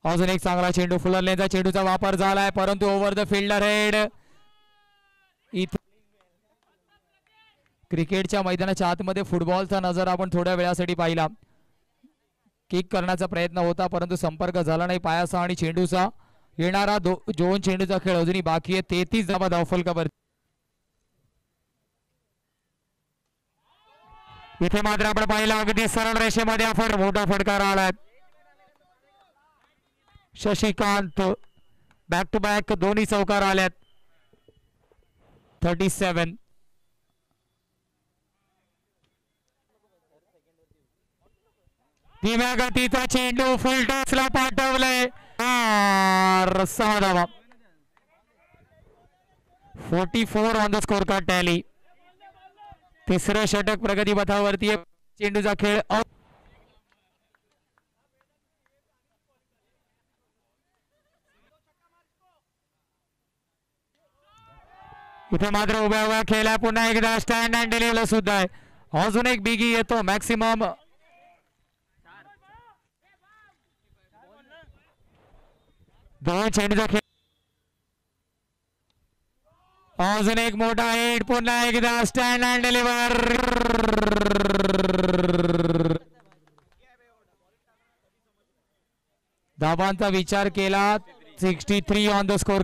अजून एक चांगला चेंडू, फुलर लेनचा चेंडूचा वापर झालाय परंतु ओव्हर द फिल्डर हेड. इथे क्रिकेटच्या मैदानाच्या आतमध्ये फुटबॉलचा नजर आपण थोड्या वेळासाठी पाहिला. किक करण्याचा प्रयत्न होता परंतु संपर्क झाला नाही पायाचा आणि चेंडूचा. येणारा दोन चेंडूचा खेळ अजूनही बाकी आहे. 33 धावा धावफलकावर. इथे मात्र आपण पाहिला अगदी सरळ रेषेमध्ये मोठा फटकार आलाय. शशिकांत बॅक टू बॅक दोन्ही चौकार आल्यात. 37. धीम्या गतीचा चेंडू फुल टॉसला पाठवलंय. 6 धावा. 44 on the score card tally. तिसरं षटक प्रगती पथावरती. चेंडूचा खेळ इथे मात्र उभ्या खेळला. पुन्हा एकदा स्टँड अँड डिलिव्हर सुद्धा आहे. अजून एक बिगी येतो मॅक्सिमम. दोन चेंडूचा खेळ. अजून एक मोठा हिट. पुन्हा एकदा स्टँड अँड डिलिव्हर. धावांचा विचार केला. 63 ऑन द स्कोर.